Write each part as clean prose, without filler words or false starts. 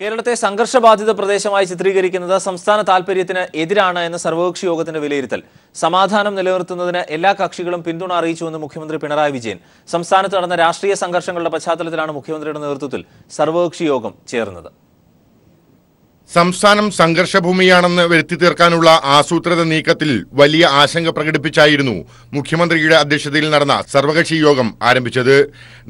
കേരളത്തെ സംഘർഷബാധിത പ്രദേശമായി ചിത്രീകരിക്കുന്നത് സംസ്ഥാന താൽപര്യത്തിന് എതിരാണ് എന്ന സർവകക്ഷി യോഗത്തിന്റെ വിലയിരുത്തൽ. സമാധാനം നിലനിർത്തുന്നതിന് എല്ലാ കക്ഷികളും പിന്തുണ അറിയിച്ചുവെന്ന് മുഖ്യമന്ത്രി പിണറായി വിജയൻ. സംസ്ഥാനത്ത് നടന്ന രാഷ്ട്രീയ സംഘർഷങ്ങളുടെ പശ്ചാത്തലത്തിലാണ് മുഖ്യമന്ത്രിയുടെ നേതൃത്വത്തിൽ സർവകക്ഷി യോഗം ചേർന്നത്. സംസ്ഥാനം സംഘർഷഭൂമിയാണെന്ന് വരുത്തി തീർക്കാനുള്ള ആസൂത്രിത നീക്കത്തിൽ വലിയ ആശങ്ക പ്രകടിപ്പിച്ചായിരുന്നു മുഖ്യമന്ത്രിയുടെ അധ്യക്ഷതയിൽ നടന്ന സർവകക്ഷി യോഗം ആരംഭിച്ചത്.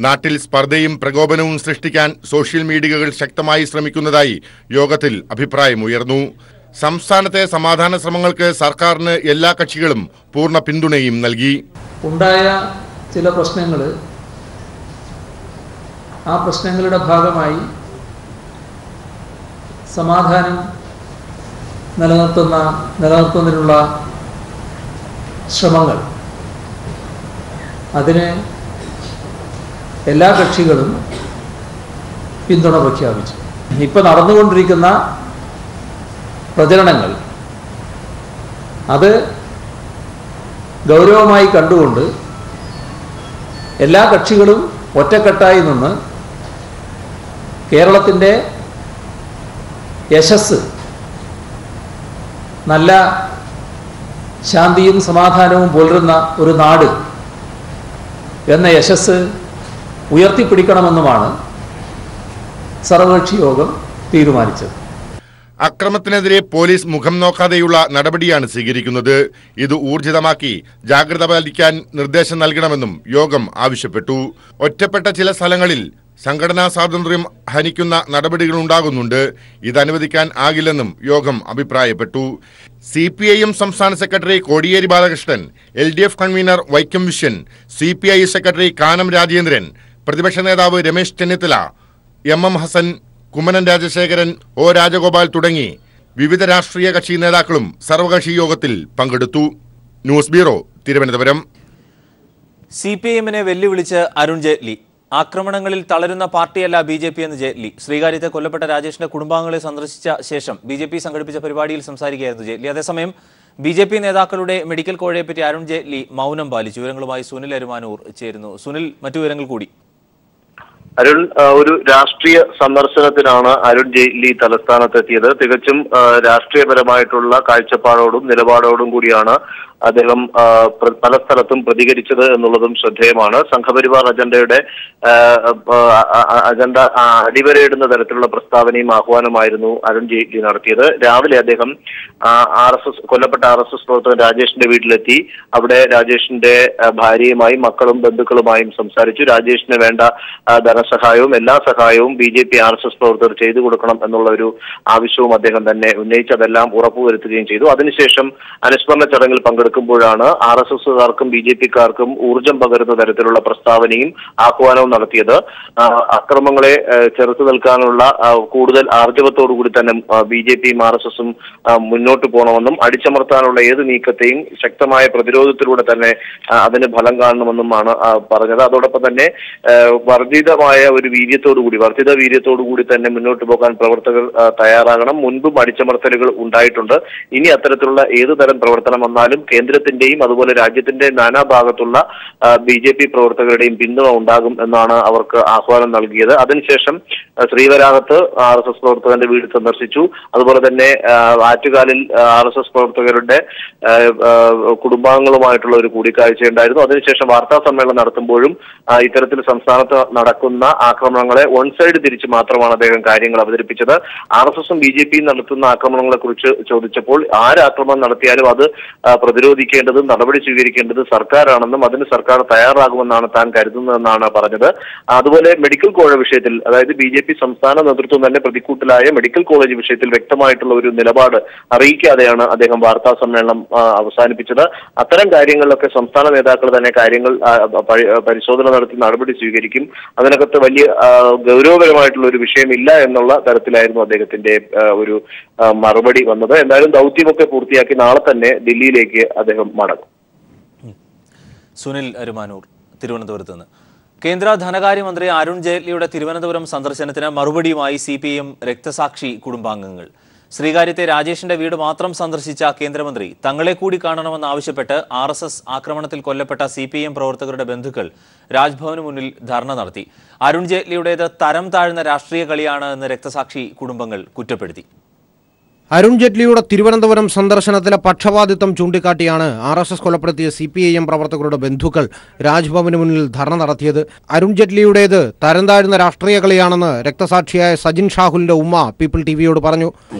നാട്ടിൽ സ്പർദ്ധയും പ്രകോപനവും സൃഷ്ടിക്കാൻ സോഷ്യൽ മീഡിയകൾ ശക്തമായി ശ്രമിക്കുന്നതായി യോഗത്തിൽ അഭിപ്രായമുയർന്നു. സംസ്ഥാനത്തെ സമാധാന ശ്രമങ്ങൾക്ക് സർക്കാരിന് എല്ലാ കക്ഷികളും പൂർണ്ണ പിന്തുണയും നൽകി. ഉണ്ടായ ചില പ്രശ്നങ്ങൾ, ആ പ്രശ്നങ്ങളുടെ ഭാഗമായി സമാധാനം നിലനിർത്തുന്നതിനുള്ള ശ്രമങ്ങൾ, അതിന് എല്ലാ കക്ഷികളും പിന്തുണ പ്രഖ്യാപിച്ചു. ഇപ്പോൾ നടന്നുകൊണ്ടിരിക്കുന്ന പ്രചരണങ്ങൾ അത് ഗൗരവമായി കണ്ടുകൊണ്ട് എല്ലാ കക്ഷികളും ഒറ്റക്കെട്ടായി നിന്ന് കേരളത്തിൻ്റെ യശസ്, നല്ല ശാന്തിയും സമാധാനവും പുലരുന്ന ഒരു നാട് എന്ന യശസ് ഉയർത്തിപ്പിടിക്കണമെന്നുമാണ് സർവകക്ഷി യോഗം തീരുമാനിച്ചത്. അക്രമത്തിനെതിരെ പോലീസ് മുഖം നോക്കാതെയുള്ള നടപടിയാണ് സ്വീകരിക്കുന്നത്. ഇത് ഊർജിതമാക്കി ജാഗ്രത പാലിക്കാൻ നിർദ്ദേശം നൽകണമെന്നും യോഗം ആവശ്യപ്പെട്ടു. ഒറ്റപ്പെട്ട ചില സ്ഥലങ്ങളിൽ സംഘടനാ സ്വാതന്ത്ര്യം ഹനിക്കുന്ന നടപടികളുണ്ടാകുന്നുണ്ട്. ഇത് അനുവദിക്കാൻ ആകില്ലെന്നും യോഗം അഭിപ്രായപ്പെട്ടു. CPIM സംസ്ഥാന secretary Kodiyeri Balakrishnan, LDF convener Vaikom Viswan, CPI secretary Kanam Rajendran, പ്രതിപക്ഷ നേതാവ് രമേശ് ചെന്നിത്തല, MM ഹസൻ, കുമ്മനം രാജശേഖരൻ, O രാജഗോപാൽ തുടങ്ങി വിവിധ രാഷ്ട്രീയ കക്ഷി നേതാക്കളും സർവകക്ഷി യോഗത്തിൽ പങ്കെടുത്തു. News bureau, Thiruvananthapuram. CPIMനെ വെല്ലുവിളിച്ച് അരുൺ ജെയ്റ്റ്ലി. ആക്രമണങ്ങളിൽ തളരുന്ന പാർട്ടിയല്ല BJP എന്ന് ജെയ്റ്റ്ലി. ശ്രീകാര്യത്തെ കൊല്ലപ്പെട്ട രാജേഷിന്റെ കുടുംബാംഗങ്ങളെ സന്ദർശിച്ച ശേഷം BJP സംഘടിപ്പിച്ച പരിപാടിയിൽ സംസാരിക്കുകയായിരുന്നു ജെയ്റ്റ്ലി. അതേസമയം BJP നേതാക്കളുടെ മെഡിക്കൽ കോഴയെപ്പറ്റി അരുൺ ജെയ്റ്റ്ലി മൗനം പാലിച്ചു. വിവരങ്ങളുമായി സുനിൽ അരുമാനൂർ ചേരുന്നു. സുനിൽ, മറ്റു വിവരങ്ങൾ കൂടി. അരുൺ, ഒരു രാഷ്ട്രീയ സന്ദർശനത്തിനാണ് അരുൺ ജെയ്റ്റ്ലി തലസ്ഥാനത്തെത്തിയത്. തികച്ചും രാഷ്ട്രീയപരമായിട്ടുള്ള കാഴ്ചപ്പാടോടും നിലപാടോടും കൂടിയാണ് അദ്ദേഹം പല സ്ഥലത്തും പ്രതികരിച്ചത് എന്നുള്ളതും ശ്രദ്ധേയമാണ്. സംഘപരിവാർ അജണ്ട അടിവരയിടുന്ന തരത്തിലുള്ള പ്രസ്താവനയും ആഹ്വാനമായിരുന്നു അരുൺ ജെയ്റ്റ്ലി നടത്തിയത്. രാവിലെ അദ്ദേഹം കൊല്ലപ്പെട്ട RSS പ്രവർത്തകൻ രാജേഷിന്റെ വീട്ടിലെത്തി. അവിടെ രാജേഷിന്റെ ഭാര്യയുമായും മക്കളും ബന്ധുക്കളുമായും സംസാരിച്ചു. രാജേഷിന് വേണ്ട ധനസഹായവും എല്ലാ സഹായവും BJP RSS പ്രവർത്തകർ ചെയ്തു കൊടുക്കണം എന്നുള്ള ഒരു ആവശ്യവും അദ്ദേഹം തന്നെ ഉന്നയിച്ച് അതെല്ലാം ഉറപ്പുവരുത്തുകയും ചെയ്തു. അതിനുശേഷം അനുസ്മരണ ചടങ്ങിൽ പങ്കെടുക്കുമ്പോഴാണ് RSSകാർക്കും BJPക്കാർക്കും ഊർജം പകരുന്ന തരത്തിലുള്ള പ്രസ്താവനയും ആഹ്വാനവും നടത്തിയത്. അക്രമങ്ങളെ ചെറുത്തു നിൽക്കാനുള്ള കൂടുതൽ ആർജവത്തോടുകൂടി തന്നെ BJPയും RSSും മുന്നോട്ട് പോകണമെന്നും അടിച്ചമർത്താനുള്ള ഏത് നീക്കത്തെയും ശക്തമായ പ്രതിരോധത്തിലൂടെ തന്നെ അതിന് ഫലം കാണണമെന്നുമാണ് പറഞ്ഞത്. അതോടൊപ്പം തന്നെ വർദ്ധിത വീര്യത്തോടുകൂടി തന്നെ മുന്നോട്ട് പോകാൻ പ്രവർത്തകർ തയ്യാറാകണം. മുൻപും അടിച്ചമർത്തലുകൾ ഉണ്ടായിട്ടുണ്ട്. ഇനി അത്തരത്തിലുള്ള ഏതു തരം പ്രവർത്തനം വന്നാലും കേന്ദ്രത്തിന്റെയും അതുപോലെ രാജ്യത്തിന്റെ നാനാഭാഗത്തുള്ള BJP പ്രവർത്തകരുടെയും പിന്തുണ ഉണ്ടാകും എന്നാണ് അവർക്ക് ആഹ്വാനം നൽകിയത്. അതിനുശേഷം ശ്രീവരാഹത്ത് RSS പ്രവർത്തകന്റെ വീട് സന്ദർശിച്ചു. അതുപോലെ തന്നെ ആറ്റുകാലിൽ RSS പ്രവർത്തകരുടെ കുടുംബാംഗങ്ങളുമായിട്ടുള്ള ഒരു കൂടിക്കാഴ്ചയുണ്ടായിരുന്നു. അതിനുശേഷം വാർത്താ സമ്മേളനം നടത്തുമ്പോഴും ഇത്തരത്തിൽ സംസ്ഥാനത്ത് നടക്കുന്ന ആക്രമണങ്ങളെ വൺ സൈഡ് തിരിച്ച് മാത്രമാണ് അദ്ദേഹം കാര്യങ്ങൾ അവതരിപ്പിച്ചത്. RSSും BJPയും നടത്തുന്ന ആക്രമണങ്ങളെ കുറിച്ച് ചോദിച്ചപ്പോൾ ആരാക്രമണം നടത്തിയാലും അത് പ്രതിരോധിക്കേണ്ടതും നടപടി സ്വീകരിക്കേണ്ടത് സർക്കാരാണെന്നും അതിന് സർക്കാർ തയ്യാറാകുമെന്നാണ് താൻ കരുതുന്നതെന്നാണ് പറഞ്ഞത്. അതുപോലെ മെഡിക്കൽ കോളേജ് വിഷയത്തിൽ, അതായത് BJP സംസ്ഥാന നേതൃത്വം തന്നെ പ്രതിക്കൂട്ടിലായ മെഡിക്കൽ കോളേജ് വിഷയത്തിൽ വ്യക്തമായിട്ടുള്ള ഒരു നിലപാട് അറിയിക്കാതെയാണ് അദ്ദേഹം വാർത്താ സമ്മേളനം അവസാനിപ്പിച്ചത്. അത്തരം കാര്യങ്ങളിലൊക്കെ സംസ്ഥാന നേതാക്കൾ തന്നെ കാര്യങ്ങൾ പരിശോധന നടത്തി നടപടി സ്വീകരിക്കും. അതിനകത്ത് വലിയ ഗൗരവപരമായിട്ടുള്ള ഒരു വിഷയമില്ല എന്നുള്ള തരത്തിലായിരുന്നു അദ്ദേഹത്തിന്റെ ഒരു മറുപടി വന്നത്. എന്തായാലും ദൗത്യമൊക്കെ പൂർത്തിയാക്കി നാളെ തന്നെ ദില്ലിയിലേക്ക് അദ്ദേഹം മടങ്ങും. സുനിൽ അരുമാനൂർ, തിരുവനന്തപുരത്ത് നിന്ന്. കേന്ദ്ര ധനകാര്യമന്ത്രി അരുൺ ജെയ്റ്റ്ലിയുടെ തിരുവനന്തപുരം സന്ദർശനത്തിന് മറുപടിയുമായി CPIM രക്തസാക്ഷി കുടുംബാംഗങ്ങൾ. ശ്രീകാര്യത്തെ രാജേഷിന്റെ വീട് മാത്രം സന്ദർശിച്ച കേന്ദ്രമന്ത്രി തങ്ങളെ കൂടി കാണണമെന്നാവശ്യപ്പെട്ട് RSS ആക്രമണത്തിൽ കൊല്ലപ്പെട്ട CPIM പ്രവർത്തകരുടെ ബന്ധുക്കൾ രാജ്ഭവന് മുന്നിൽ ധർണ നടത്തി. അരുൺ ജെയ്റ്റ്ലിയുടേത് തരം താഴ്ന്ന രാഷ്ട്രീയ കളിയാണ് എന്ന് രക്തസാക്ഷി കുടുംബങ്ങൾ കുറ്റപ്പെടുത്തി. അരുൺ ജെയ്റ്റ്ലിയുടെ തിരുവനന്തപുരം സന്ദർശനത്തിലെ പക്ഷപാതിത്വം ചൂണ്ടിക്കാട്ടിയാണ് RSS കൊലപ്പെടുത്തിയ CPIM പ്രവർത്തകരുടെ ബന്ധുക്കൾ രാജ്ഭവന് മുന്നിൽ ധർണ നടത്തിയത്. അരുൺ ജെയ്റ്റ്ലിയുടേത് തരം താഴ്ന്ന രാഷ്ട്രീയ കളിയാണെന്ന് രക്തസാക്ഷിയായ സജിൻ ഷാഹുലിന്റെ ഉമ്മ പീപ്പിൾ TVയോട് പറഞ്ഞു.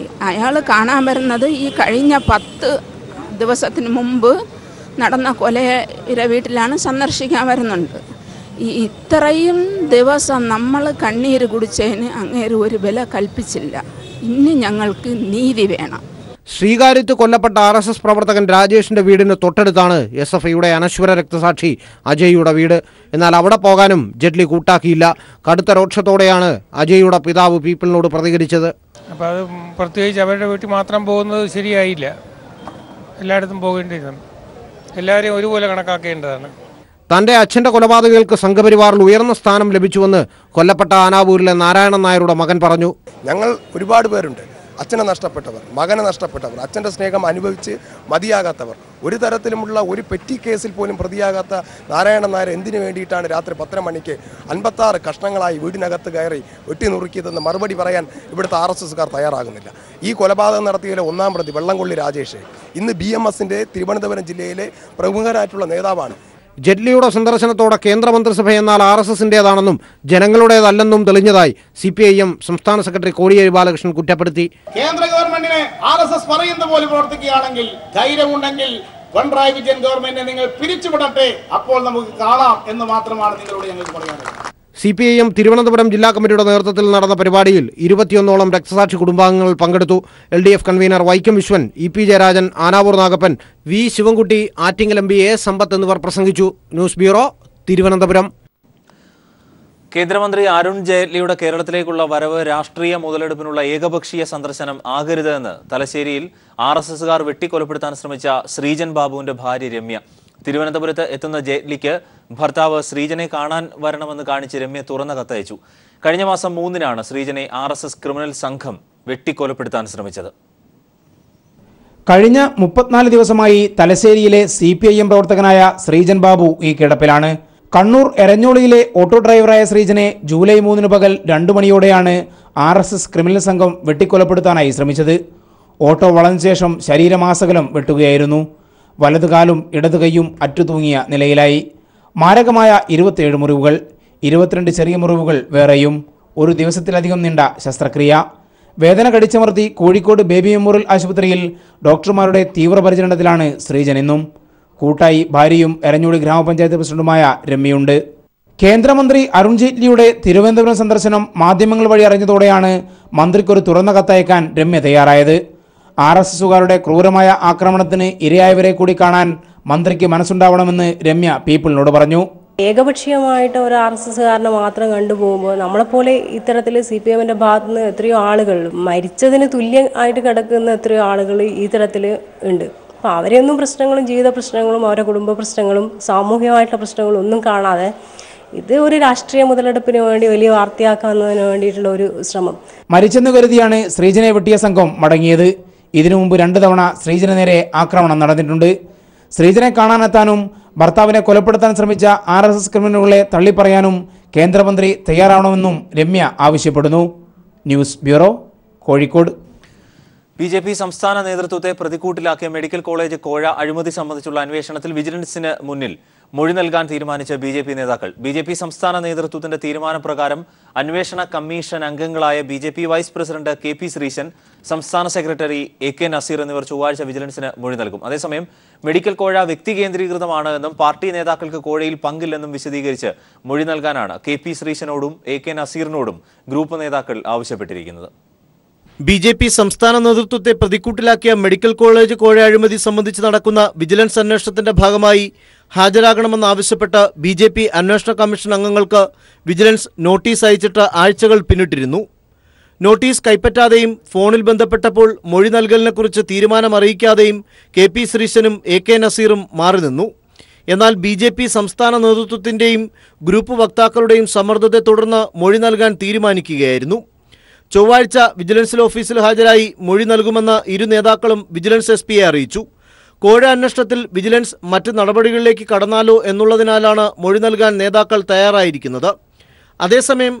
അയാൾ കാണാൻ വരുന്നത് ഈ കഴിഞ്ഞ 10 ദിവസത്തിന് മുമ്പ് നടന്ന കൊലയുടെ വീട്ടിലാണ് സന്ദർശിക്കാൻ വരുന്നുണ്ട്. ഇത്രയും ദിവസം നമ്മൾ കണ്ണീര് കുടിച്ചതിന് അങ്ങേര് ഒരു വില കൽപ്പിച്ചില്ല. ഇനി ഞങ്ങൾക്ക് നീതി വേണം. ശ്രീകാര്യത്ത് കൊല്ലപ്പെട്ട RSS പ്രവർത്തകൻ രാജേഷിന്റെ വീടിന് തൊട്ടടുത്താണ് SFIയുടെ അനശ്വര രക്തസാക്ഷി അജയ്യുടെ വീട്. എന്നാൽ അവിടെ പോകാനും ജെയ്റ്റ്ലി കൂട്ടാക്കിയില്ല. കടുത്ത രോക്ഷത്തോടെയാണ് അജയ്യുടെ പിതാവ് പീപ്പിളിനോട് പ്രതികരിച്ചത്. അപ്പോൾ അത് പ്രത്യേകിച്ച് അവരുടെ വീട്ടിൽ മാത്രം പോകുന്നത് ശരിയായില്ല. എല്ലായിടത്തും പോകേണ്ടതാണ്. എല്ലാവരെയും ഒരുപോലെ കണക്കാക്കേണ്ടതാണ്. തന്റെ അച്ഛന്റെ കൊലപാതകങ്ങൾക്ക് സംഘപരിവാറിൽ ഉയർന്ന സ്ഥാനം ലഭിച്ചുവെന്ന് കൊല്ലപ്പെട്ട ആനാവൂരിലെ നാരായണൻ നായരുടെ മകൻ പറഞ്ഞു. ഞങ്ങൾ ഒരുപാട് പേരുണ്ട്. അച്ഛനെ നഷ്ടപ്പെട്ടവർ, മകനെ നഷ്ടപ്പെട്ടവർ, അച്ഛൻ്റെ സ്നേഹം അനുഭവിച്ച് മതിയാകാത്തവർ, ഒരു തരത്തിലുമുള്ള ഒരു പെറ്റി കേസിൽ പോലും പ്രതിയാകാത്ത നാരായണൻ നായർ എന്തിനു വേണ്ടിയിട്ടാണ് രാത്രി 10 മണിക്ക് 56 കഷ്ണങ്ങളായി വീടിനകത്ത് കയറി വെട്ടിനുറുക്കിയതെന്ന് മറുപടി പറയാൻ ഇവിടുത്തെ RSSകാർ തയ്യാറാകുന്നില്ല. ഈ കൊലപാതകം നടത്തിയതിലെ 1-ാം പ്രതി വെള്ളംകൊള്ളി രാജേഷ് ഇന്ന് BMSന്റെ തിരുവനന്തപുരം ജില്ലയിലെ പ്രമുഖരായിട്ടുള്ള നേതാവാണ്. ജെയ്റ്റ്ലിയുടെ സന്ദർശനത്തോടെ കേന്ദ്രമന്ത്രിസഭ എന്നാൽ RSSന്റേതാണെന്നും ജനങ്ങളുടേതല്ലെന്നും തെളിഞ്ഞതായി CPIM സംസ്ഥാന സെക്രട്ടറി കോടിയേരി ബാലകൃഷ്ണൻ കുറ്റപ്പെടുത്തി. കേന്ദ്ര ഗവൺമെന്റിനെ RSS പറയുന്ന പോലെ പ്രവർത്തിക്കുകയാണെങ്കിൽ, ധൈര്യമുണ്ടെങ്കിൽ പിണറായി വിജയൻ ഗവൺമെന്റിനെ നിങ്ങൾ പിരിച്ചുവിടട്ടെ, അപ്പോൾ നമുക്ക് കാണാം എന്ന് മാത്രമാണ് നിങ്ങളോട് ഞങ്ങൾക്ക് പറയാനുള്ളത്. CPIM തിരുവനന്തപുരം ജില്ലാ കമ്മിറ്റിയുടെ നേതൃത്വത്തിൽ നടന്ന പരിപാടിയിൽ 21ഓളം രക്തസാക്ഷി കുടുംബാംഗങ്ങൾ പങ്കെടുത്തു. LDF convener Vaikom Viswan, EP Jayarajan, Anavoor Nagappan, V Sivankutty, Attingal MP A Sampath എന്നിവർ പ്രസംഗിച്ചു. News bureau, Thiruvananthapuram. കേന്ദ്രമന്ത്രി അരുൺ ജെയ്റ്റ്ലിയുടെ കേരളത്തിലേക്കുള്ള വരവ് രാഷ്ട്രീയ മുതലെടുപ്പിനുള്ള ഏകപക്ഷീയ സന്ദർശനം ആകരുതെന്ന് തലശ്ശേരിയിൽ RSSകാർ വെട്ടിക്കൊലപ്പെടുത്താൻ ശ്രമിച്ച ശ്രീജൻ ബാബുവിന്റെ ഭാര്യ രമ്യ. തിരുവനന്തപുരത്ത് എത്തുന്ന ജെയ്റ്റ്ലിക്ക് ഭർത്താവ് ശ്രീജനെ കാണാൻ വരണമെന്ന് കാണിച്ച് രമ്യ തുറന്ന കത്തയച്ചു. കഴിഞ്ഞ മാസം 3-നാണ് ശ്രീജനെ RSS ക്രിമിനൽ സംഘം വെട്ടിക്കൊലപ്പെടുത്താൻ ശ്രമിച്ചത്. കഴിഞ്ഞ 34 ദിവസമായി തലശ്ശേരിയിലെ CPIM പ്രവർത്തകനായ ശ്രീജൻ ബാബു ഈ കിടപ്പിലാണ്. കണ്ണൂർ എരഞ്ഞോളിയിലെ ഓട്ടോ ഡ്രൈവറായ ശ്രീജനെ ജൂലൈ 3 പകൽ 2 മണിയോടെയാണ് RSS ക്രിമിനൽ സംഘം വെട്ടിക്കൊലപ്പെടുത്താനായി ശ്രമിച്ചത്. ഓട്ടോ വളഞ്ഞ ശേഷം ശരീരമാസകലം വെട്ടുകയായിരുന്നു. വലതുകാലും ഇടതു കൈയും അറ്റുതൂങ്ങിയ നിലയിലായി. മാരകമായ 27 മുറിവുകൾ, 22 ചെറിയ മുറിവുകൾ വേറെയും. ഒരു ദിവസത്തിലധികം നീണ്ട ശസ്ത്രക്രിയ. വേദന കടിച്ചമർത്തി കോഴിക്കോട് ബേബി മെമ്മോറിയൽ ആശുപത്രിയിൽ ഡോക്ടർമാരുടെ തീവ്രപരിചരണത്തിലാണ് ശ്രീജൻ എന്നും. കൂട്ടായി ഭാര്യയും എരഞ്ഞോളി ഗ്രാമപഞ്ചായത്ത് പ്രസിഡന്റുമായ രമ്യയുണ്ട്. കേന്ദ്രമന്ത്രി അരുൺ ജെയ്റ്റ്ലിയുടെ തിരുവനന്തപുരം സന്ദർശനം മാധ്യമങ്ങൾ വഴി അറിഞ്ഞതോടെയാണ് മന്ത്രിക്കൊരു തുറന്ന കത്തയക്കാൻ രമ്യ തയ്യാറായത്. RSSകാരുടെ ക്രൂരമായ ആക്രമണത്തിന് ഇരയായവരെ കൂടി കാണാൻ മന്ത്രിക്ക് മനസ്സുണ്ടാവണമെന്ന് രമ്യ പീപ്പിളിനോട് പറഞ്ഞു. ഏകപക്ഷീയമായിട്ട് ഒരു RSSകാരനെ മാത്രം കണ്ടുപോകുമ്പോൾ നമ്മളെപ്പോലെ ഇത്തരത്തിൽ CPIMന്റെ ഭാഗത്തു നിന്ന് എത്രയോ ആളുകൾ മരിച്ചതിന് തുല്യമായിട്ട് കിടക്കുന്ന എത്രയോ ആളുകൾ ഈ തരത്തിൽ ഉണ്ട്. അപ്പോൾ അവരെയൊന്നും പ്രശ്നങ്ങളും ജീവിത പ്രശ്നങ്ങളും അവരുടെ കുടുംബ പ്രശ്നങ്ങളും സാമൂഹികമായിട്ടുള്ള പ്രശ്നങ്ങളും ഒന്നും കാണാതെ ഇത് ഒരു രാഷ്ട്രീയ മുതലെടുപ്പിന് വേണ്ടി വലിയ വാർത്തയാക്കാന്നതിന് വേണ്ടിയിട്ടുള്ള ഒരു ശ്രമം. മരിച്ചെന്ന് കരുതിയാണ് ശ്രീജനെ വെട്ടിയ സംഘം മടങ്ങിയത്. ഇതിനു മുമ്പ് 2 തവണ ശ്രീജന് നേരെ ആക്രമണം നടന്നിട്ടുണ്ട്. ശ്രീജനെ കാണാനെത്താനും ഭർത്താവിനെ കൊലപ്പെടുത്താൻ ശ്രമിച്ച RSS ക്രിമിനലുകളെ തള്ളിപ്പറയാനും കേന്ദ്രമന്ത്രി തയ്യാറാവണമെന്നും രമ്യ ആവശ്യപ്പെടുന്നു. News bureau, Kozhikode. BJP സംസ്ഥാന നേതൃത്വത്തെ പ്രതിക്കൂട്ടിലാക്കിയ മെഡിക്കൽ കോളേജ് കോഴ അഴിമതി സംബന്ധിച്ചുള്ള അന്വേഷണത്തിൽ വിജിലൻസിന് മുന്നിൽ മൊഴി നൽകാൻ തീരുമാനിച്ച BJP നേതാക്കൾ. BJP സംസ്ഥാന നേതൃത്വത്തിന്റെ തീരുമാനപ്രകാരം അന്വേഷണ കമ്മീഷൻ അംഗങ്ങളായ BJP vice president KP Sreesan, സംസ്ഥാന സെക്രട്ടറി AK നസീർ എന്നിവർ ചൊവ്വാഴ്ച വിജിലൻസിന് മൊഴി നൽകും. അതേസമയം മെഡിക്കൽ കോഴ വ്യക്തി കേന്ദ്രീകൃതമാണ് എന്നും പാർട്ടി നേതാക്കൾക്ക് കോഴയിൽ പങ്കില്ലെന്നും വിശദീകരിച്ച് മൊഴി നൽകാനാണ് KP ശ്രീശനോടും AK നസീറിനോടും ഗ്രൂപ്പ് നേതാക്കൾ ആവശ്യപ്പെട്ടിരിക്കുന്നത്. BJP സംസ്ഥാന നേതൃത്വത്തെ പ്രതിക്കൂട്ടിലാക്കിയ മെഡിക്കൽ കോളേജ് കോഴ അഴിമതി സംബന്ധിച്ച് നടക്കുന്ന വിജിലൻസ് അന്വേഷണത്തിന്റെ ഭാഗമായി ഹാജരാകണമെന്നാവശ്യപ്പെട്ട് BJP അന്വേഷണ കമ്മീഷൻ അംഗങ്ങൾക്ക് വിജിലൻസ് നോട്ടീസ് അയച്ചിട്ട് ആഴ്ചകൾ പിന്നിട്ടിരുന്നു. നോട്ടീസ് കൈപ്പറ്റാതെയും ഫോണിൽ ബന്ധപ്പെട്ടപ്പോൾ മൊഴി നൽകലിനെക്കുറിച്ച് തീരുമാനം അറിയിക്കാതെയും KP ശ്രീശനും AK നസീറും മാറി നിന്നു. എന്നാൽ BJP സംസ്ഥാന നേതൃത്വത്തിന്റെയും ഗ്രൂപ്പ് വക്താക്കളുടെയും സമ്മർദ്ദത്തെ തുടർന്ന് മൊഴി നൽകാൻ തീരുമാനിക്കുകയായിരുന്നു. ചൊവ്വാഴ്ച വിജിലൻസ് ഓഫീസിൽ ഹാജരായി മൊഴി നൽകുമെന്ന് ഇരു നേതാക്കളും വിജിലൻസ് എസ്.പിയെ അറിയിച്ചു. കോഴ അന്വേഷണത്തിൽ വിജിലൻസ് മറ്റ് നടപടികളിലേക്ക് കടന്നാലോ എന്നുള്ളതിനാലാണ് മൊഴി നൽകാൻ നേതാക്കൾ തയ്യാറായിരിക്കുന്നത്. അതേസമയം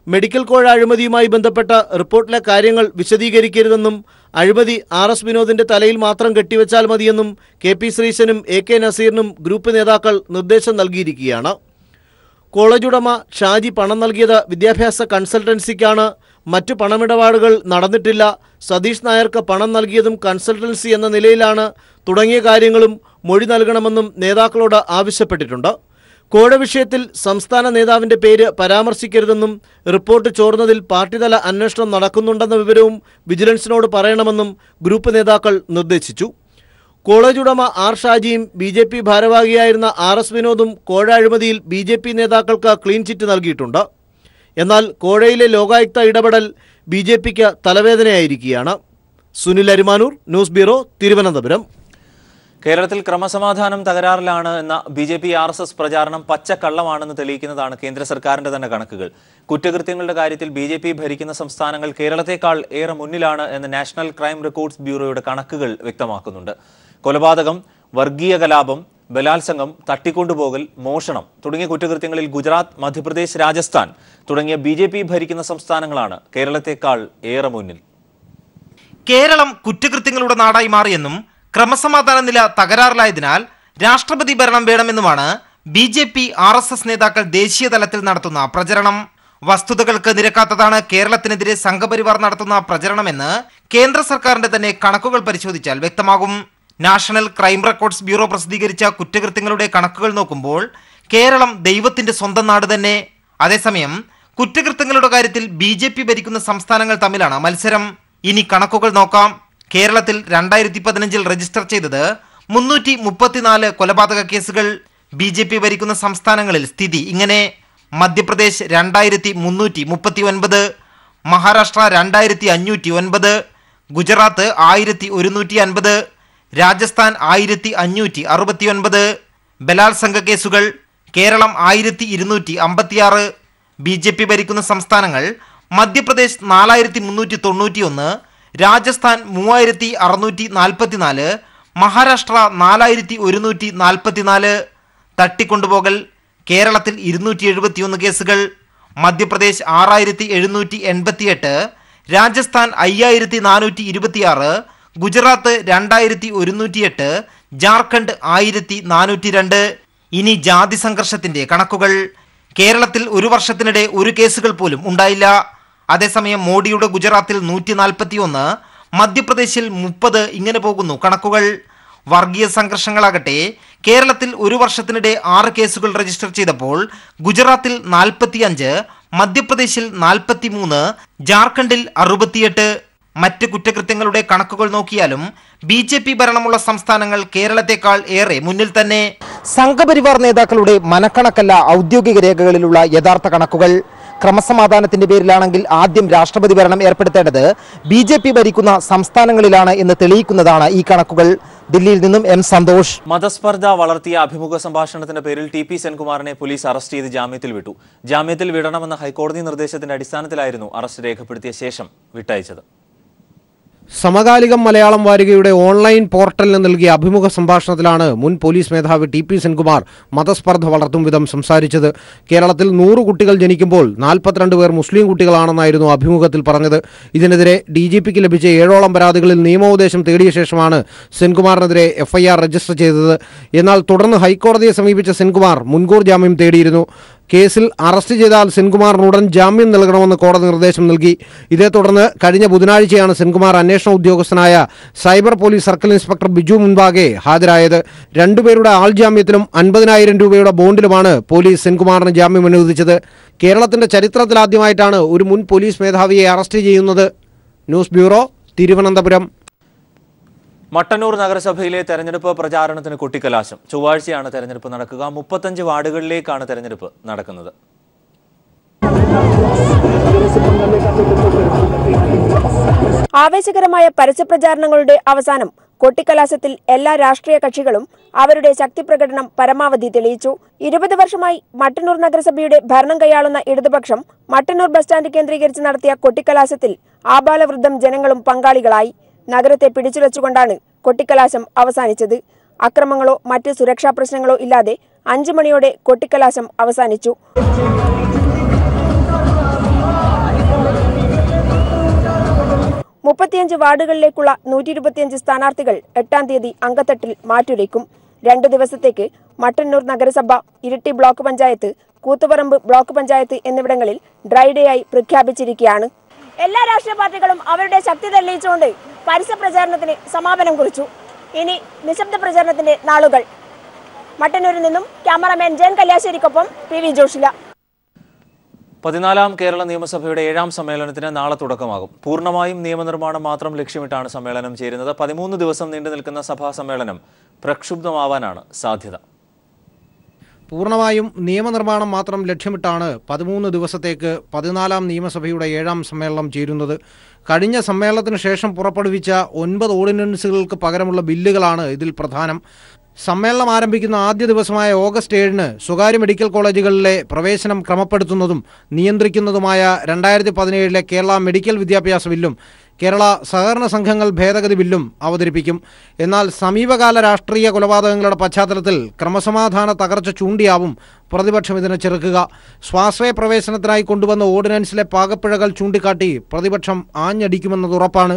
മെഡിക്കൽ കോഴ അഴിമതിയുമായി ബന്ധപ്പെട്ട റിപ്പോർട്ടിലെ കാര്യങ്ങൾ വിശദീകരിക്കരുതെന്നും അഴിമതി RS വിനോദിന്റെ തലയിൽ മാത്രം കെട്ടിവെച്ചാൽ മതിയെന്നും KP ശ്രീശനും AK നസീറിനും ഗ്രൂപ്പ് നേതാക്കൾ നിർദ്ദേശം നൽകിയിരിക്കുകയാണ്. കോളേജ് ഉടമ ഷാജി പണം നൽകിയത് വിദ്യാഭ്യാസ കൺസൾട്ടൻസിക്കാണ്. മറ്റു പണമിടപാടുകൾ നടന്നിട്ടില്ല. സതീഷ് നായർക്ക് പണം നൽകിയതും കൺസൾട്ടൻസി എന്ന നിലയിലാണ്. തുടങ്ങിയ കാര്യങ്ങളും മൊഴി നൽകണമെന്നും നേതാക്കളോട് ആവശ്യപ്പെട്ടിട്ടുണ്ട്. കോഴ വിഷയത്തിൽ സംസ്ഥാന നേതാവിന്റെ പേര് പരാമർശിക്കരുതെന്നും റിപ്പോർട്ട് ചോർന്നതിൽ പാർട്ടിതല അന്വേഷണം നടക്കുന്നുണ്ടെന്ന വിവരവും വിജിലൻസിനോട് പറയണമെന്നും ഗ്രൂപ്പ് നേതാക്കൾ നിർദ്ദേശിച്ചു. കോളേജ് ഉടമ R ഷാജിയും BJP ഭാരവാഹിയായിരുന്ന RS വിനോദും കോഴ അഴിമതിയിൽ BJP നേതാക്കൾക്ക് ക്ലീൻ ചിറ്റ് നൽകിയിട്ടുണ്ട്. എന്നാൽ കോഴയിലെ ലോകായുക്ത ഇടപെടൽ BJPക്ക് തലവേദനയായിരിക്കുകയാണ്. Sunil Arimanur, news bureau, Thiruvananthapuram. കേരളത്തിൽ ക്രമസമാധാനം തകരാറിലാണ് എന്ന BJP RSS പ്രചാരണം പച്ചക്കള്ളമാണെന്ന് തെളിയിക്കുന്നതാണ് കേന്ദ്ര സർക്കാരിന്റെ തന്നെ കണക്കുകൾ. കുറ്റകൃത്യങ്ങളുടെ കാര്യത്തിൽ BJP ഭരിക്കുന്ന സംസ്ഥാനങ്ങൾ കേരളത്തെക്കാൾ ഏറെ മുന്നിലാണ് എന്ന് നാഷണൽ ക്രൈം റെക്കോർഡ്സ് ബ്യൂറോയുടെ കണക്കുകൾ വ്യക്തമാക്കുന്നുണ്ട്. കൊലപാതകം, വർഗീയ കലാപം, ബലാത്സംഗം, തട്ടിക്കൊണ്ടുപോകൽ, മോഷണം തുടങ്ങിയ കുറ്റകൃത്യങ്ങളിൽ ഗുജറാത്ത്, മധ്യപ്രദേശ്, രാജസ്ഥാൻ തുടങ്ങിയ BJP ഭരിക്കുന്ന സംസ്ഥാനങ്ങളാണ് കേരളത്തെക്കാൾ ഏറെ മുന്നിൽ. കേരളം കുറ്റകൃത്യങ്ങളുടെ നാടായി മാറിയെന്നും ക്രമസമാധാന നില തകരാറിലായതിനാൽ രാഷ്ട്രപതി ഭരണം വേണമെന്നുമാണ് BJP RSS നേതാക്കൾ ദേശീയ തലത്തിൽ നടത്തുന്ന പ്രചരണം. വസ്തുതകൾക്ക് നിരക്കാത്തതാണ് കേരളത്തിനെതിരെ സംഘപരിവാർ നടത്തുന്ന പ്രചരണമെന്ന് കേന്ദ്ര സർക്കാരിന്റെ തന്നെ കണക്കുകൾ പരിശോധിച്ചാൽ വ്യക്തമാകും. നാഷണൽ ക്രൈം റെക്കോർഡ്സ് ബ്യൂറോ പ്രസിദ്ധീകരിച്ച കുറ്റകൃത്യങ്ങളുടെ കണക്കുകൾ നോക്കുമ്പോൾ കേരളം ദൈവത്തിന്റെ സ്വന്തം നാട് തന്നെ. അതേസമയം കുറ്റകൃത്യങ്ങളുടെ കാര്യത്തിൽ BJP ഭരിക്കുന്ന സംസ്ഥാനങ്ങൾ തമ്മിലാണ് മത്സരം. ഇനി കണക്കുകൾ നോക്കാം. കേരളത്തിൽ 2015 രജിസ്റ്റർ ചെയ്തത് 334 കൊലപാതക കേസുകൾ. BJP ഭരിക്കുന്ന സംസ്ഥാനങ്ങളിൽ സ്ഥിതി ഇങ്ങനെ: മധ്യപ്രദേശ് 2339, മഹാരാഷ്ട്ര 2509, ഗുജറാത്ത് 1150, രാജസ്ഥാൻ 1569. ബലാത്സംഗ കേസുകൾ കേരളം 1256. BJP ഭരിക്കുന്ന സംസ്ഥാനങ്ങൾ: മധ്യപ്രദേശ് 4391, രാജസ്ഥാൻ 3644, മഹാരാഷ്ട്ര 4144. തട്ടിക്കൊണ്ടുപോകൽ കേരളത്തിൽ 271 കേസുകൾ, മധ്യപ്രദേശ് 6788, രാജസ്ഥാൻ 5426, ഗുജറാത്ത് 2108, ജാർഖണ്ഡ് 1402. ഇനി ജാതി സംഘർഷത്തിന്റെ കണക്കുകൾ. കേരളത്തിൽ ഒരു വർഷത്തിനിടെ ഒരു കേസുകൾ പോലും ഉണ്ടായില്ല. അതേസമയം മോഡിയുടെ ഗുജറാത്തിൽ 141, മധ്യപ്രദേശിൽ 30. ഇങ്ങനെ പോകുന്നു കണക്കുകൾ. വർഗീയ സംഘർഷങ്ങളാകട്ടെ കേരളത്തിൽ ഒരു വർഷത്തിനിടെ 6 കേസുകൾ രജിസ്റ്റർ ചെയ്തപ്പോൾ ഗുജറാത്തിൽ 45, മധ്യപ്രദേശിൽ 43, ജാർഖണ്ഡിൽ 68. മറ്റ് കുറ്റകൃത്യങ്ങളുടെ കണക്കുകൾ നോക്കിയാലും BJP ഭരണമുള്ള സംസ്ഥാനങ്ങൾ കേരളത്തെക്കാൾ ഏറെ മുന്നിൽ തന്നെ. സംഘപരിവാർ നേതാക്കളുടെ മനക്കണക്കല്ല ഔദ്യോഗിക രേഖകളിലുള്ള യഥാർത്ഥ കണക്കുകൾ. ക്രമസമാധാനത്തിന്റെ പേരിലാണെങ്കിൽ ആദ്യം രാഷ്ട്രപതി ഭരണം ഏർപ്പെടുത്തേണ്ടത് BJP ഭരിക്കുന്ന സംസ്ഥാനങ്ങളിലാണ് എന്ന് തെളിയിക്കുന്നതാണ് ഈ കണക്കുകൾ. ദില്ലിയിൽ നിന്നും M. സന്തോഷ്. മതസ്പർദ്ധ വളർത്തിയ അഭിമുഖ സംഭാഷണത്തിന്റെ പേരിൽ TP സെൻകുമാറിനെ പോലീസ് അറസ്റ്റ് ചെയ്ത് ജാമ്യത്തിൽ വിട്ടു. ജാമ്യത്തിൽ വിടണമെന്ന ഹൈക്കോടതി നിർദ്ദേശത്തിന്റെ അടിസ്ഥാനത്തിലായിരുന്നു അറസ്റ്റ് രേഖപ്പെടുത്തിയ ശേഷം വിട്ടയച്ചത്. സമകാലികം മലയാളം വാരികയുടെ ഓൺലൈൻ പോർട്ടലിന് നൽകിയ അഭിമുഖ സംഭാഷണത്തിലാണ് മുൻ പോലീസ് മേധാവി TP സെൻകുമാർ മതസ്പർദ്ധ വളർത്തും വിധം സംസാരിച്ചത്. കേരളത്തിൽ 100 കുട്ടികൾ ജനിക്കുമ്പോൾ 42 പേർ മുസ്ലിം കുട്ടികളാണെന്നായിരുന്നു അഭിമുഖത്തിൽ പറഞ്ഞത്. ഇതിനെതിരെ DGPക്ക് ലഭിച്ച 7ഓളം പരാതികളിൽ നിയമോപദേശം തേടിയ ശേഷമാണ് സെൻകുമാറിനെതിരെ FIR രജിസ്റ്റർ ചെയ്തത്. എന്നാൽ തുടർന്ന് ഹൈക്കോടതിയെ സമീപിച്ച സെൻകുമാർ മുൻകൂർ ജാമ്യം തേടിയിരുന്നു. കേസിൽ അറസ്റ്റ് ചെയ്താൽ സെൻകുമാറിന് ഉടൻ ജാമ്യം നൽകണമെന്ന് കോടതി നിർദ്ദേശം നൽകി. ഇതേ തുടർന്ന് കഴിഞ്ഞ ബുധനാഴ്ചയാണ് സെൻകുമാർ അന്വേഷണ ഉദ്യോഗസ്ഥനായ cyber police circle inspector Biju മുൻപാകെ ഹാജരായത്. 2 പേരുടെ ആൾജാമ്യത്തിലും 50,000 രൂപയുടെ ബോണ്ടിലുമാണ് പോലീസ് സെൻകുമാറിന് ജാമ്യം അനുവദിച്ചത്. കേരളത്തിന്റെ ചരിത്രത്തിലാദ്യമായിട്ടാണ് ഒരു മുൻ പോലീസ് മേധാവിയെ അറസ്റ്റ് ചെയ്യുന്നത്. News bureau, Thiruvananthapuram. മട്ടന്നൂർ നഗരസഭയിലെ തെരഞ്ഞെടുപ്പ് പ്രചാരണത്തിന് കൊട്ടിക്കലാശം. ചൊവ്വാഴ്ചയാണ് തെരഞ്ഞെടുപ്പ് നടക്കുക. 35 വാർഡുകളിലേക്കാണ് തെരഞ്ഞെടുപ്പ് നടക്കുന്നത്. ആവേശകരമായ പരസ്യപ്രചാരണങ്ങളുടെ അവസാനം കൊട്ടിക്കലാശത്തിൽ എല്ലാ രാഷ്ട്രീയ കക്ഷികളും അവരുടെ ശക്തിപ്രകടനം പരമാവധി തെളിയിച്ചു. 20 വർഷമായി മട്ടന്നൂർ നഗരസഭയുടെ ഭരണം കൈയാളുന്ന ഇടതുപക്ഷം മട്ടന്നൂർ ബസ് സ്റ്റാൻഡ് കേന്ദ്രീകരിച്ച് നടത്തിയ കൊട്ടിക്കലാശത്തിൽ ആബാലവൃദ്ധം ജനങ്ങളും പങ്കാളികളായി. നഗരത്തെ പിടിച്ചുലച്ചുകൊണ്ടാണ് കൊട്ടിക്കലാശം അവസാനിച്ചത്. അക്രമങ്ങളോ മറ്റ് സുരക്ഷാ പ്രശ്നങ്ങളോ ഇല്ലാതെ 5 മണിയോടെ കൊട്ടിക്കലാശം അവസാനിച്ചു. 35 വാർഡുകളിലേക്കുള്ള 125 സ്ഥാനാർത്ഥികൾ 8-ാം തീയതി അങ്കത്തട്ടിൽ മാറ്റുരയ്ക്കും. 2 ദിവസത്തേക്ക് മട്ടന്നൂർ നഗരസഭ, ഇരിട്ടി ബ്ലോക്ക് പഞ്ചായത്ത്, കൂത്തുപറമ്പ് ബ്ലോക്ക് പഞ്ചായത്ത് എന്നിവിടങ്ങളിൽ ഡ്രൈ ഡേ ആയി പ്രഖ്യാപിച്ചിരിക്കുകയാണ്. എല്ലാ രാഷ്ട്രീയ പാർട്ടികളും അവരുടെ ശക്തി തെളിയിച്ചുകൊണ്ട് പരസ്യ പ്രചാരണത്തിന് സമാപനം കുറിച്ചു. ഇനി നിശബ്ദ പ്രചാരണത്തിന്റെ നാളുകൾ. മട്ടന്നൂരിൽ നിന്നും ക്യാമറമാൻ ജയൻ കല്യാശ്ശേരിക്കൊപ്പം PV ജോഷില. 14ാം കേരള നിയമസഭയുടെ 7ാം സമ്മേളനത്തിന് നാളെ തുടക്കമാകും. പൂർണ്ണമായും നിയമനിർമ്മാണം മാത്രം ലക്ഷ്യമിട്ടാണ് സമ്മേളനം ചേരുന്നത്. 13 ദിവസം നീണ്ടു നിൽക്കുന്ന സഭാ സമ്മേളനം പ്രക്ഷുബ്ധമാവാനാണ് സാധ്യത. പൂർണ്ണമായും നിയമനിർമ്മാണം മാത്രം ലക്ഷ്യമിട്ടാണ് 13 ദിവസത്തേക്ക് 14ാം നിയമസഭയുടെ 7ാം സമ്മേളനം ചേരുന്നത്. കഴിഞ്ഞ സമ്മേളനത്തിന് ശേഷം പുറപ്പെടുവിച്ച 9 ഓർഡിനൻസുകൾക്ക് പകരമുള്ള ബില്ലുകളാണ് ഇതിൽ പ്രധാനം. സമ്മേളനം ആരംഭിക്കുന്ന ആദ്യ ദിവസമായ ഓഗസ്റ്റ് 7-ന് സ്വകാര്യ മെഡിക്കൽ കോളേജുകളിലെ പ്രവേശനം ക്രമപ്പെടുത്തുന്നതും നിയന്ത്രിക്കുന്നതുമായ 2017 കേരള മെഡിക്കൽ വിദ്യാഭ്യാസ ബില്ലും കേരള സഹകരണ സംഘങ്ങൾ ഭേദഗതി ബില്ലും അവതരിപ്പിക്കും. എന്നാൽ സമീപകാല രാഷ്ട്രീയ കൊലപാതകങ്ങളുടെ പശ്ചാത്തലത്തിൽ ക്രമസമാധാന തകർച്ച ചൂണ്ടിയാവും പ്രതിപക്ഷം ഇതിനെ ചെറുക്കുക. സ്വാശ്രയ പ്രവേശനത്തിനായി കൊണ്ടുവന്ന ഓർഡിനൻസിലെ പാകപ്പിഴകൾ ചൂണ്ടിക്കാട്ടി പ്രതിപക്ഷം ആഞ്ഞടിക്കുമെന്നത് ഉറപ്പാണ്.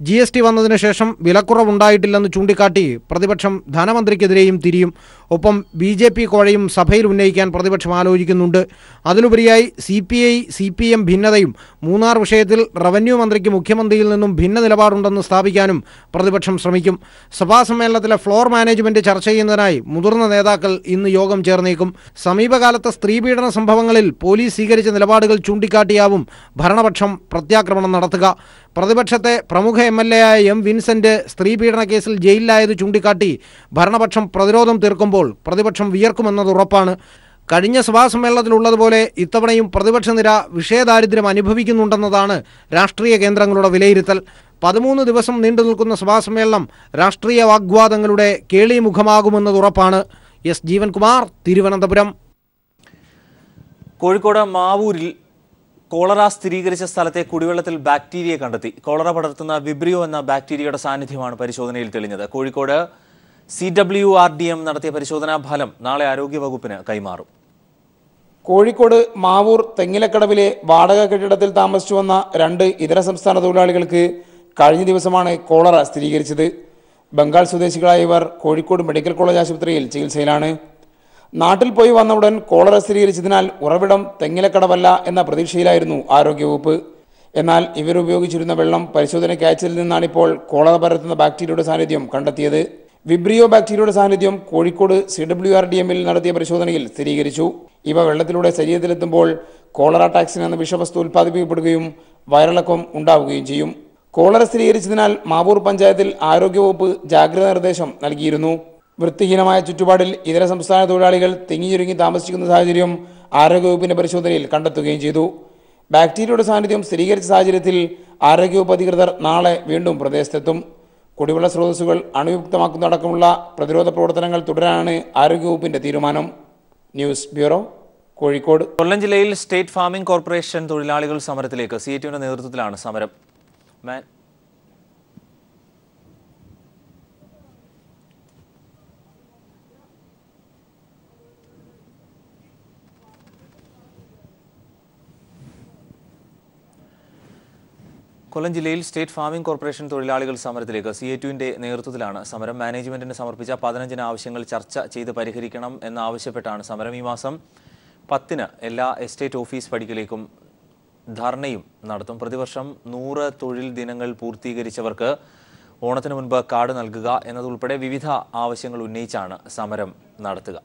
GST വന്നതിന് ശേഷം വിലക്കുറവുണ്ടായിട്ടില്ലെന്ന് ചൂണ്ടിക്കാട്ടി പ്രതിപക്ഷം ധനമന്ത്രിക്കെതിരെയും തിരിയും. ഒപ്പം BJP കോഴയും സഭയിൽ ഉന്നയിക്കാൻ പ്രതിപക്ഷം ആലോചിക്കുന്നുണ്ട്. അതിലുപരിയായി CPI CPM ഭിന്നതയും മൂന്നാർ വിഷയത്തിൽ റവന്യൂ മന്ത്രിക്ക് മുഖ്യമന്ത്രിയിൽ നിന്നും ഭിന്ന നിലപാടുണ്ടെന്ന് സ്ഥാപിക്കാനും പ്രതിപക്ഷം ശ്രമിക്കും. സഭാ സമ്മേളനത്തിലെ ഫ്ലോർ മാനേജ്മെന്റ് ചർച്ച ചെയ്യുന്നതിനായി മുതിർന്ന നേതാക്കൾ ഇന്ന് യോഗം ചേർന്നേക്കും. സമീപകാലത്തെ സ്ത്രീപീഡന സംഭവങ്ങളിൽ പോലീസ് സ്വീകരിച്ച നിലപാടുകൾ ചൂണ്ടിക്കാട്ടിയാവും ഭരണപക്ഷം പ്രത്യാക്രമണം നടത്തുക. പ്രതിപക്ഷത്തെ പ്രമുഖ MLA ആയ M. വിൻസെന്റ് സ്ത്രീപീഡന കേസിൽ ജയിലിലായത് ചൂണ്ടിക്കാട്ടി ഭരണപക്ഷം പ്രതിരോധം തീർക്കുമ്പോൾ പ്രതിപക്ഷം വിയർക്കുമെന്നത് ഉറപ്പാണ്. കഴിഞ്ഞ സഭാ സമ്മേളനത്തിലുള്ളതുപോലെ ഇത്തവണയും പ്രതിപക്ഷ നിര വിഷയദാരിദ്ര്യം അനുഭവിക്കുന്നുണ്ടെന്നതാണ് രാഷ്ട്രീയ കേന്ദ്രങ്ങളുടെ വിലയിരുത്തൽ. 13 ദിവസം നീണ്ടു നിൽക്കുന്ന സഭാ സമ്മേളനം രാഷ്ട്രീയ വാഗ്വാദങ്ങളുടെ കേളിമുഖമാകുമെന്നത് ഉറപ്പാണ്. S. ജീവൻകുമാർ, തിരുവനന്തപുരം. കോഴിക്കോട് മാവൂരിൽ കോളറ സ്ഥിരീകരിച്ച സ്ഥലത്തെ കുടിവെള്ളത്തിൽ ബാക്ടീരിയ കണ്ടെത്തി. കോളറ പടർത്തുന്ന വിബ്രിയോ എന്ന ബാക്ടീരിയയുടെ സാന്നിധ്യമാണ് പരിശോധനയിൽ തെളിഞ്ഞത്. കോഴിക്കോട് CWRDM നടത്തിയ പരിശോധനാ ഫലം നാളെ ആരോഗ്യവകുപ്പിന് കൈമാറും. കോഴിക്കോട് മാവൂർ തെങ്ങിലക്കടവിലെ വാടക കെട്ടിടത്തിൽ താമസിച്ചു വന്ന 2 ഇതര സംസ്ഥാന തൊഴിലാളികൾക്ക് കഴിഞ്ഞ ദിവസമാണ് കോളറ സ്ഥിരീകരിച്ചത്. ബംഗാൾ സ്വദേശികളായ ഇവർ കോഴിക്കോട് മെഡിക്കൽ കോളേജ് ആശുപത്രിയിൽ ചികിത്സയിലാണ്. നാട്ടിൽ പോയി വന്ന ഉടൻ കോളറ സ്ഥിരീകരിച്ചതിനാൽ ഉറവിടം തെങ്ങിലക്കടവല്ല എന്ന പ്രതീക്ഷയിലായിരുന്നു ആരോഗ്യവകുപ്പ്. എന്നാൽ ഇവർ ഉപയോഗിച്ചിരുന്ന വെള്ളം പരിശോധനയ്ക്ക് അയച്ചതിൽ നിന്നാണിപ്പോൾ കോളറ പരത്തുന്ന ബാക്ടീരിയയുടെ സാന്നിധ്യം കണ്ടെത്തിയത്. വിബ്രിയോ ബാക്ടീരിയയുടെ സാന്നിധ്യം കോഴിക്കോട് CWRDMൽ നടത്തിയ പരിശോധനയിൽ സ്ഥിരീകരിച്ചു. ഇവ വെള്ളത്തിലൂടെ ശരീരത്തിലെത്തുമ്പോൾ കോളറ ടാക്സിൻ എന്ന വിഷവസ്തു ഉൽപ്പാദിപ്പിക്കപ്പെടുകയും വയറിളക്കം ഉണ്ടാവുകയും ചെയ്യും. കോളറ സ്ഥിരീകരിച്ചതിനാൽ മാവൂർ പഞ്ചായത്തിൽ ആരോഗ്യവകുപ്പ് ജാഗ്രതാ നിർദ്ദേശം നൽകിയിരുന്നു. വൃത്തിഹീനമായ ചുറ്റുപാടിൽ ഇതര സംസ്ഥാന തൊഴിലാളികൾ തിങ്ങിയുരുങ്ങി താമസിക്കുന്ന സാഹചര്യം ആരോഗ്യവകുപ്പിന്റെ പരിശോധനയിൽ കണ്ടെത്തുകയും ചെയ്തു. ബാക്ടീരിയയുടെ സാന്നിധ്യം സ്ഥിരീകരിച്ച സാഹചര്യത്തിൽ ആരോഗ്യവകുപ്പ് അധികൃതർ നാളെ വീണ്ടും പ്രദേശത്തെത്തും. കുടിവെള്ള സ്രോതസ്സുകൾ അണുയുക്തമാക്കുന്നതടക്കമുള്ള പ്രതിരോധ പ്രവർത്തനങ്ങൾ തുടരാനാണ് ആരോഗ്യവകുപ്പിന്റെ തീരുമാനം. News bureau, Kozhikode. കൊല്ലം ജില്ലയിൽ സ്റ്റേറ്റ് ഫാമിംഗ് കോർപ്പറേഷൻ തൊഴിലാളികൾ സമരത്തിലേക്ക്. CITUവിന്റെ നേതൃത്വത്തിലാണ് സമരം. കൊല്ലം ജില്ലയിൽ സ്റ്റേറ്റ് ഫാമിംഗ് കോർപ്പറേഷൻ തൊഴിലാളികൾ സമരത്തിലേക്ക്. CITUവിന്റെ നേതൃത്വത്തിലാണ് സമരം. മാനേജ്മെന്റിന് സമർപ്പിച്ച 15 ആവശ്യങ്ങൾ ചർച്ച ചെയ്ത് പരിഹരിക്കണം എന്നാവശ്യപ്പെട്ടാണ് സമരം. ഈ മാസം 10-ന് എല്ലാ എസ്റ്റേറ്റ് ഓഫീസ് പടിക്കലേക്കും ധർണയും നടത്തും. പ്രതിവർഷം 100 തൊഴിൽ ദിനങ്ങൾ പൂർത്തീകരിച്ചവർക്ക് ഓണത്തിന് മുൻപ് കാർഡ് നൽകുക എന്നതുൾപ്പെടെ വിവിധ ആവശ്യങ്ങൾ ഉന്നയിച്ചാണ് സമരം നടത്തുക.